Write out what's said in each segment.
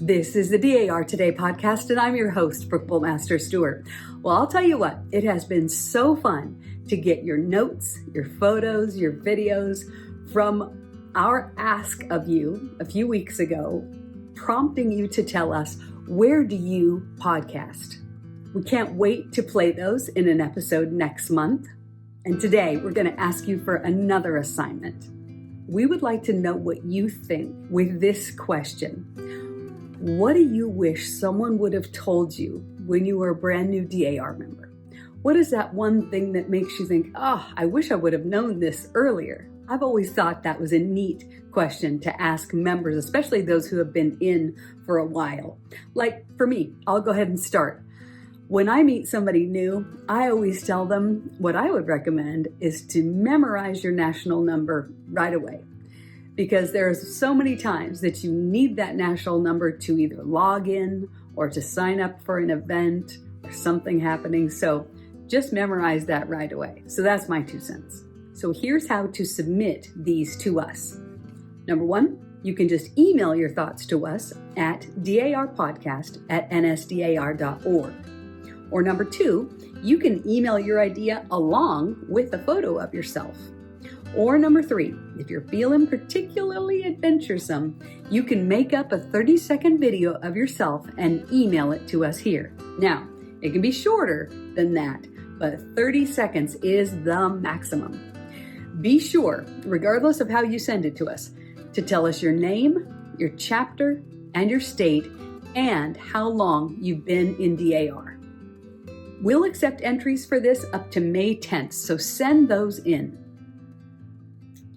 This is the DAR Today podcast, and I'm your host, Brooke Bullmaster Stewart. Well, I'll tell you what, it has been so fun to get your notes, your photos, your videos from our ask of you a few weeks ago, prompting you to tell us, where do you podcast? We can't wait to play those in an episode next month. And today we're going to ask you for another assignment. We would like to know what you think with this question. What do you wish someone would have told you when you were a brand new DAR member? What is that one thing that makes you think, oh, I wish I would have known this earlier? I've always thought that was a neat question to ask members, especially those who have been in for a while. Like for me, I'll go ahead and start. When I meet somebody new, I always tell them what I would recommend is to memorize your national number right away. Because there's so many times that you need that national number to either log in or to sign up for an event or something happening. So just memorize that right away. So that's my 2 cents. So here's how to submit these to us. Number 1, you can just email your thoughts to us at darpodcast@nsdar.org. Or number 2, you can email your idea along with a photo of yourself. Or number 3, if you're feeling particularly adventuresome, you can make up a 30-second video of yourself and email it to us here. Now, it can be shorter than that, but 30 seconds is the maximum. Be sure, regardless of how you send it to us, to tell us your name, your chapter, and your state, and how long you've been in DAR. We'll accept entries for this up to May 10th, so send those in.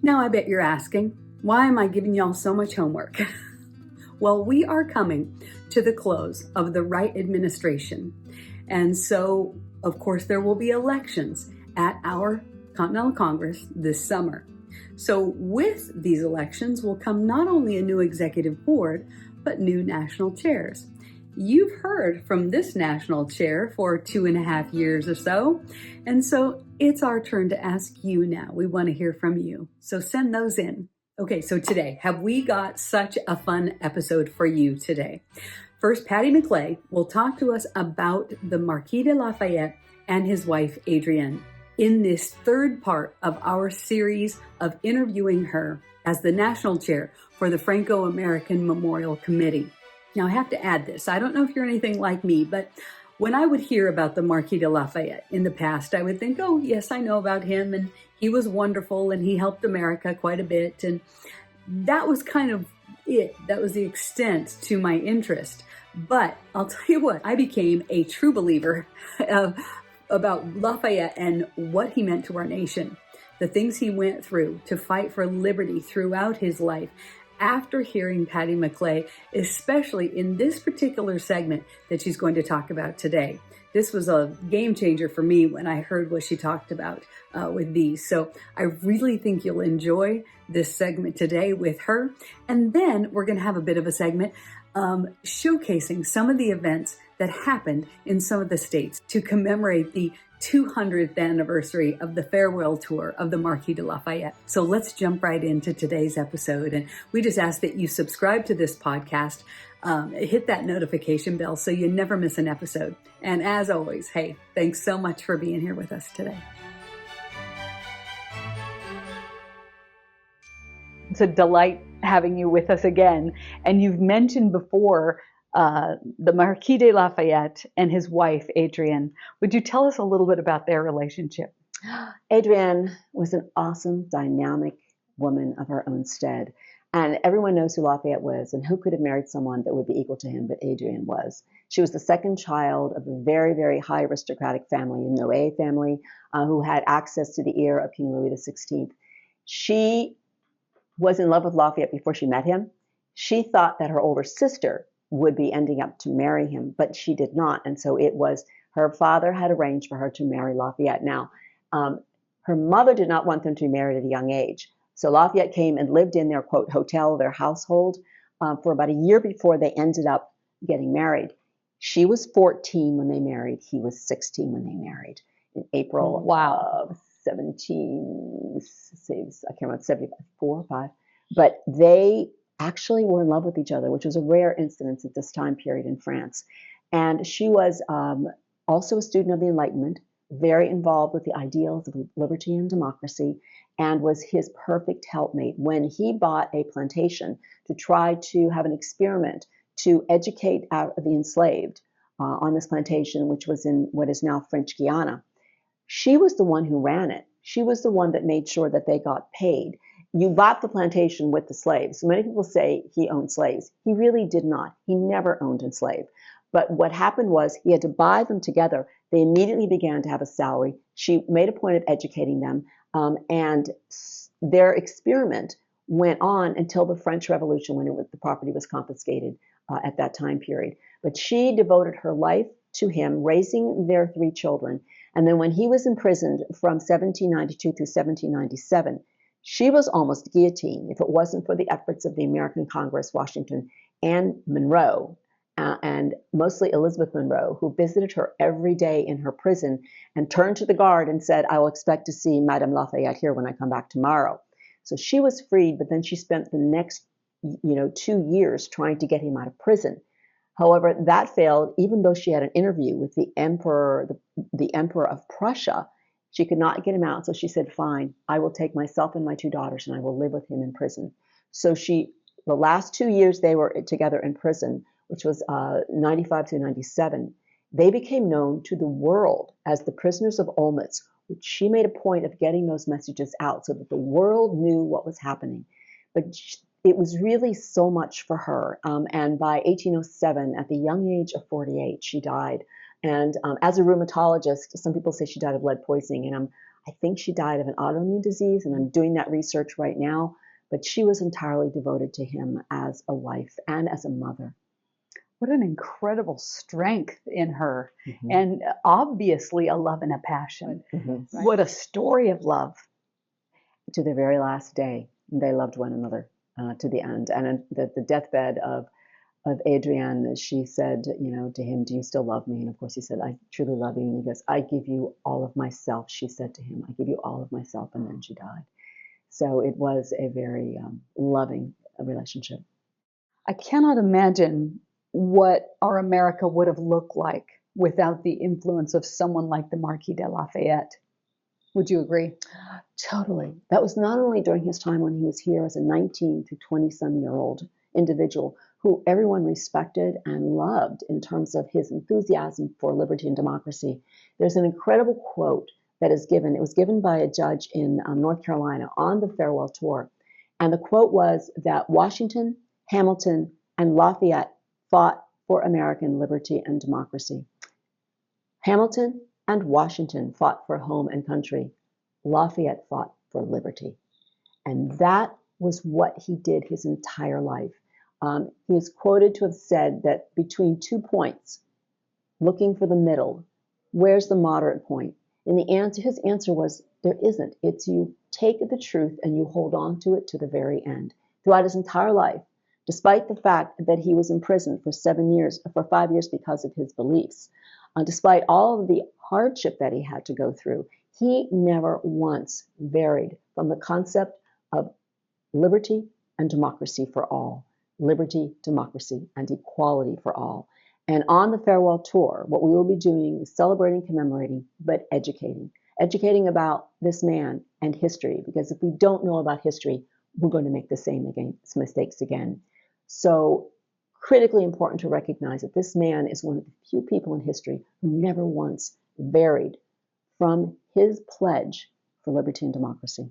Now I bet you're asking, why am I giving y'all so much homework? Well, we are coming to the close of the Wright administration. And so, of course, there will be elections at our Continental Congress this summer. So with these elections will come not only a new executive board, but new national chairs. You've heard from this national chair for 2.5 years or so. And so it's our turn to ask you now. We want to hear from you. So send those in. Okay, so today, have we got such a fun episode for you today? First, Patti Maclay will talk to us about the Marquis de Lafayette and his wife, Adrienne, in this third part of our series of interviewing her as the national chair for the Franco-American Memorial Committee. Now, I have to add this. I don't know if you're anything like me, but when I would hear about the Marquis de Lafayette in the past, I would think, oh, yes, I know about him, and he was wonderful, and he helped America quite a bit, and that was kind of it. That was the extent to my interest. But I'll tell you what, I became a true believer about Lafayette and what he meant to our nation, the things he went through to fight for liberty throughout his life, after hearing Patti Maclay, especially in this particular segment that she's going to talk about today. This was a game changer for me when I heard what she talked about with these. So I really think you'll enjoy this segment today with her. And then we're going to have a bit of a segment showcasing some of the events that happened in some of the states to commemorate the 200th anniversary of the farewell tour of the Marquis de Lafayette. So let's jump right into today's episode. And we just ask that you subscribe to this podcast, hit that notification bell so you never miss an episode. And as always, hey, thanks so much for being here with us today. It's a delight having you with us again. And you've mentioned before the Marquis de Lafayette and his wife, Adrienne. Would you tell us a little bit about their relationship? Adrienne was an awesome, dynamic woman of her own stead. And everyone knows who Lafayette was and who could have married someone that would be equal to him, but Adrienne was. She was the second child of a very, very high aristocratic family, a Minuet family, who had access to the ear of King Louis XVI. She was in love with Lafayette before she met him. She thought that her older sister would be ending up to marry him, but she did not. And so it was her father had arranged for her to marry Lafayette. Now, her mother did not want them to be married at a young age. So Lafayette came and lived in their, quote, hotel, their household, for about a year before they ended up getting married. She was 14 when they married. He was 16 when they married in April of 17, I can't remember, 74 or 5. But they actually were in love with each other, which was a rare incidence at this time period in France. And she was also a student of the Enlightenment, very involved with the ideals of liberty and democracy, and was his perfect helpmate when he bought a plantation to try to have an experiment to educate out the enslaved on this plantation, which was in what is now French Guiana. She was the one who ran it. She was the one that made sure that they got paid. You bought the plantation with the slaves. So many people say he owned slaves. He really did not. He never owned a slave. But what happened was he had to buy them together. They immediately began to have a salary. She made a point of educating them, and their experiment went on until the French Revolution, when the property was confiscated at that time period. But she devoted her life to him, raising their 3 children. And then when he was imprisoned from 1792 through 1797, she was almost guillotined if it wasn't for the efforts of the American Congress, Washington, and Monroe, and mostly Elizabeth Monroe, who visited her every day in her prison and turned to the guard and said, "I will expect to see Madame Lafayette here when I come back tomorrow." So she was freed, but then she spent the next 2 years trying to get him out of prison. However, that failed, even though she had an interview with the emperor, the Emperor of Prussia. She could not get him out, so she said, "Fine, I will take myself and my 2 daughters, and I will live with him in prison." So the last 2 years they were together in prison, which was 95 to 97, they became known to the world as the prisoners of Olmütz, which she made a point of getting those messages out so that the world knew what was happening. But it was really so much for her. And by 1807, at the young age of 48, she died. And as a rheumatologist, some people say she died of lead poisoning, and I think she died of an autoimmune disease, and I'm doing that research right now. But she was entirely devoted to him as a wife and as a mother. What an incredible strength in her, and obviously a love and a passion. Right? What a story of love. To the very last day, they loved one another to the end. And at the deathbed of Adrienne, she said, to him, "Do you still love me?" And of course he said, "I truly love you." And he goes, "I give you all of myself," she said to him. "I give you all of myself." And then she died. So it was a very loving relationship. I cannot imagine what our America would have looked like without the influence of someone like the Marquis de Lafayette. Would you agree? Totally. That was not only during his time when he was here as a 19 to 20-some-year-old individual who everyone respected and loved in terms of his enthusiasm for liberty and democracy. There's an incredible quote that is given. It was given by a judge in North Carolina on the farewell tour. And the quote was that Washington, Hamilton, and Lafayette fought for American liberty and democracy. Hamilton and Washington fought for home and country. Lafayette fought for liberty. And that was what he did his entire life. He is quoted to have said that between 2 points, looking for the middle, where's the moderate point? And his answer was, there isn't. It's you take the truth and you hold on to it to the very end. Throughout his entire life, despite the fact that he was in prison for 5 years because of his beliefs, despite all of the hardship that he had to go through, he never once varied from the concept of liberty and democracy for all. Liberty, democracy, and equality for all. And on the farewell tour, what we will be doing is celebrating, commemorating, but educating. Educating about this man and history, because if we don't know about history, we're going to make the same mistakes again. So critically important to recognize that this man is one of the few people in history who never once varied from his pledge for liberty and democracy.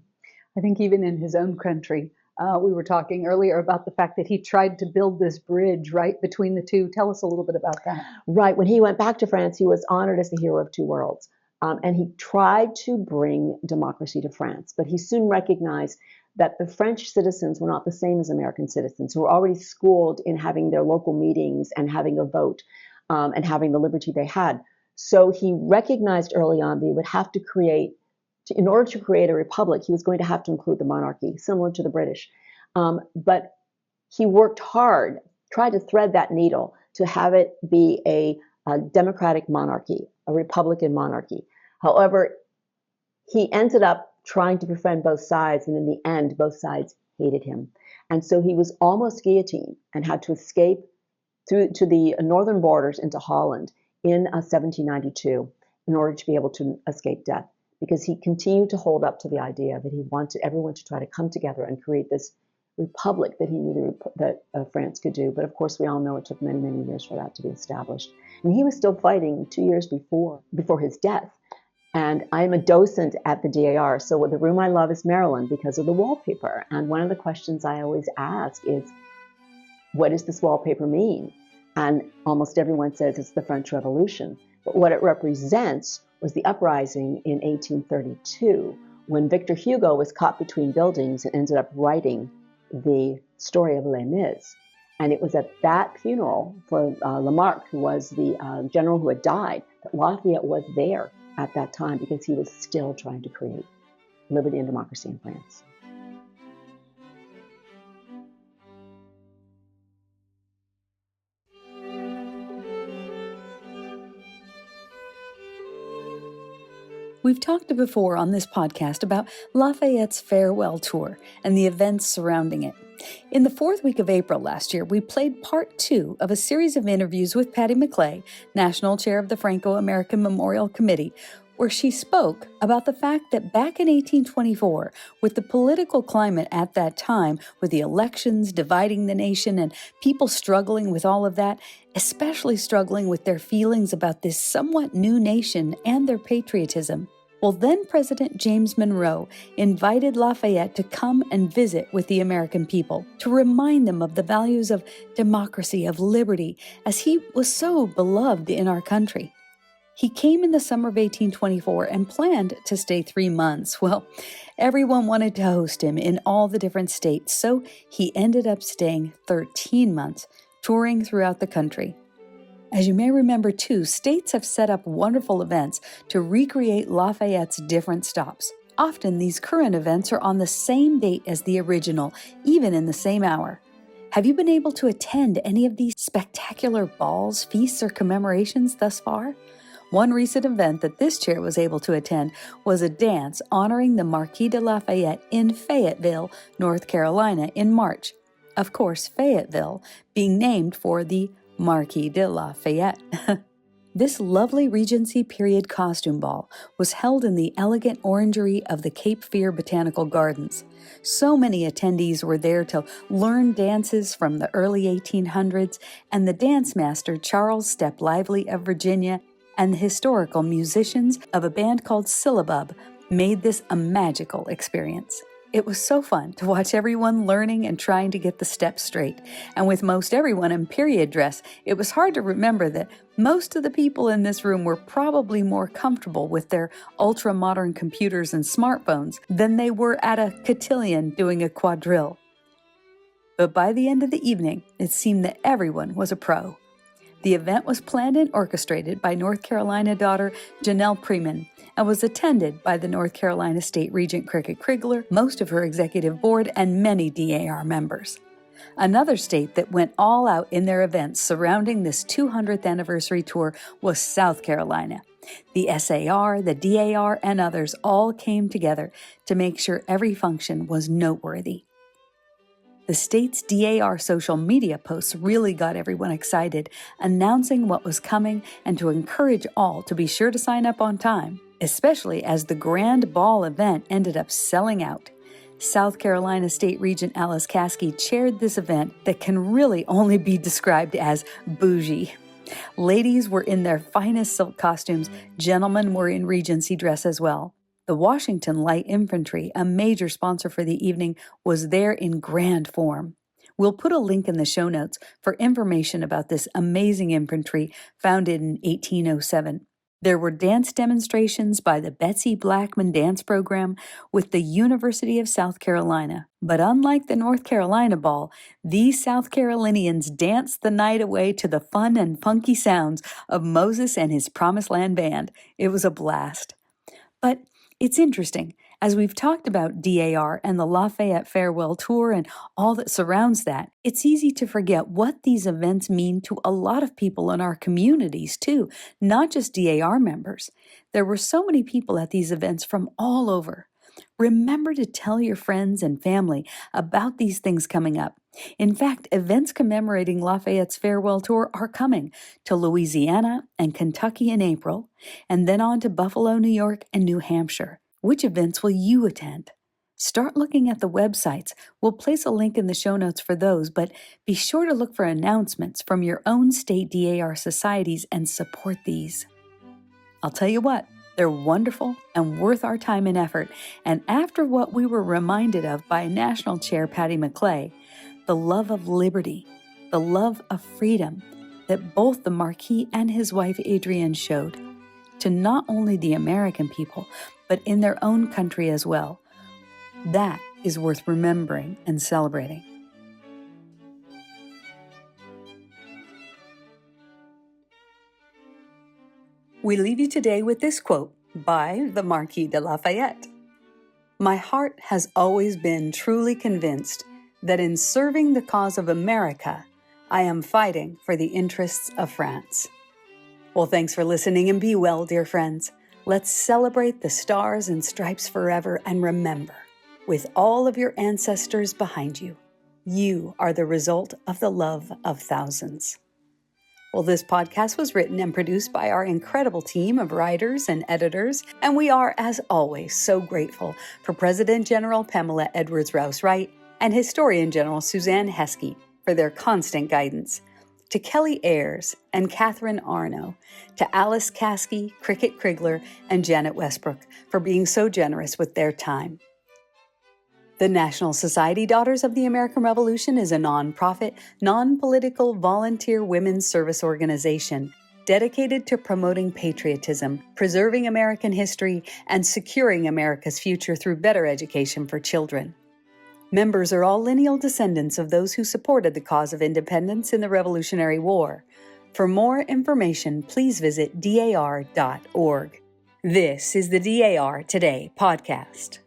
I think even in his own country, we were talking earlier about the fact that he tried to build this bridge right between the two. Tell us a little bit about that. Right. When he went back to France, he was honored as the hero of 2 worlds. And he tried to bring democracy to France. But he soon recognized that the French citizens were not the same as American citizens, who were already schooled in having their local meetings and having a vote and having the liberty they had. So he recognized early on that he would have to in order to create a republic, he was going to have to include the monarchy, similar to the British. But he worked hard, tried to thread that needle to have it be a democratic monarchy, a republican monarchy. However, he ended up trying to befriend both sides, and in the end, both sides hated him. And so he was almost guillotined and had to escape through to the northern borders into Holland in 1792 in order to be able to escape death, because he continued to hold up to the idea that he wanted everyone to try to come together and create this republic that he knew that France could do. But of course, we all know it took many, many years for that to be established. And he was still fighting 2 years before his death. And I'm a docent at the DAR, so the room I love is Maryland because of the wallpaper. And one of the questions I always ask is, what does this wallpaper mean? And almost everyone says it's the French Revolution. But what it represents was the uprising in 1832, when Victor Hugo was caught between buildings and ended up writing the story of Les Mis. And it was at that funeral for Lamarck, who was the general who had died, that Lafayette was there at that time because he was still trying to create liberty and democracy in France. We've talked before on this podcast about Lafayette's farewell tour and the events surrounding it. In the fourth week of April last year, we played part 2 of a series of interviews with Patti Maclay, National Chair of the Franco-American Memorial Committee, where she spoke about the fact that back in 1824, with the political climate at that time, with the elections dividing the nation and people struggling with all of that, especially struggling with their feelings about this somewhat new nation and their patriotism, well, then President James Monroe invited Lafayette to come and visit with the American people, to remind them of the values of democracy, of liberty, as he was so beloved in our country. He came in the summer of 1824 and planned to stay 3 months. Well, everyone wanted to host him in all the different states, so he ended up staying 13 months, touring throughout the country. As you may remember too, states have set up wonderful events to recreate Lafayette's different stops. Often these current events are on the same date as the original, even in the same hour. Have you been able to attend any of these spectacular balls, feasts, or commemorations thus far? One recent event that this chair was able to attend was a dance honoring the Marquis de Lafayette in Fayetteville, North Carolina in March. Of course, Fayetteville being named for the Marquis de Lafayette. This lovely Regency period costume ball was held in the elegant orangery of the Cape Fear Botanical Gardens. So many attendees were there to learn dances from the early 1800s, and the dance master Charles Step Lively of Virginia and the historical musicians of a band called Syllabub made this a magical experience. It was so fun to watch everyone learning and trying to get the steps straight. And with most everyone in period dress, it was hard to remember that most of the people in this room were probably more comfortable with their ultra-modern computers and smartphones than they were at a cotillion doing a quadrille. But by the end of the evening, it seemed that everyone was a pro. The event was planned and orchestrated by North Carolina daughter Janelle Preman and was attended by the North Carolina State Regent Cricket Krigler, most of her executive board, and many DAR members. Another state that went all out in their events surrounding this 200th anniversary tour was South Carolina. The SAR, the DAR, and others all came together to make sure every function was noteworthy. The state's DAR social media posts really got everyone excited, announcing what was coming and to encourage all to be sure to sign up on time, especially as the Grand Ball event ended up selling out. South Carolina State Regent Alice Caskey chaired this event that can really only be described as bougie. Ladies were in their finest silk costumes, gentlemen were in Regency dress as well. The Washington Light Infantry, a major sponsor for the evening, was there in grand form. We'll put a link in the show notes for information about this amazing infantry founded in 1807. There were dance demonstrations by the Betsy Blackman Dance Program with the University of South Carolina. But unlike the North Carolina Ball, these South Carolinians danced the night away to the fun and funky sounds of Moses and his Promised Land Band. It was a blast. But it's interesting, as we've talked about DAR and the Lafayette Farewell Tour and all that surrounds that, it's easy to forget what these events mean to a lot of people in our communities too, not just DAR members. There were so many people at these events from all over. Remember to tell your friends and family about these things coming up. In fact, events commemorating Lafayette's farewell tour are coming to Louisiana and Kentucky in April, and then on to Buffalo, New York, and New Hampshire. Which events will you attend? Start looking at the websites. We'll place a link in the show notes for those, but be sure to look for announcements from your own state DAR societies and support these. I'll tell you what, they're wonderful and worth our time and effort. And after what we were reminded of by National Chair Patti Maclay, the love of liberty, the love of freedom that both the Marquis and his wife Adrienne showed to not only the American people, but in their own country as well. That is worth remembering and celebrating. We leave you today with this quote by the Marquis de Lafayette. "My heart has always been truly convinced that in serving the cause of America, I am fighting for the interests of France." Well, thanks for listening and be well, dear friends. Let's celebrate the stars and stripes forever and remember, with all of your ancestors behind you, you are the result of the love of thousands. Well, this podcast was written and produced by our incredible team of writers and editors, and we are, as always, so grateful for President General Pamela Rouse Wright and Historian General Suzanne Heskey for their constant guidance, to Kelly Ayers and Catherine Arno, to Alice Caskey, Cricket Krigler, and Janet Westbrook for being so generous with their time. The National Society Daughters of the American Revolution is a nonprofit, non-political volunteer women's service organization dedicated to promoting patriotism, preserving American history, and securing America's future through better education for children. Members are all lineal descendants of those who supported the cause of independence in the Revolutionary War. For more information, please visit dar.org. This is the DAR Today podcast.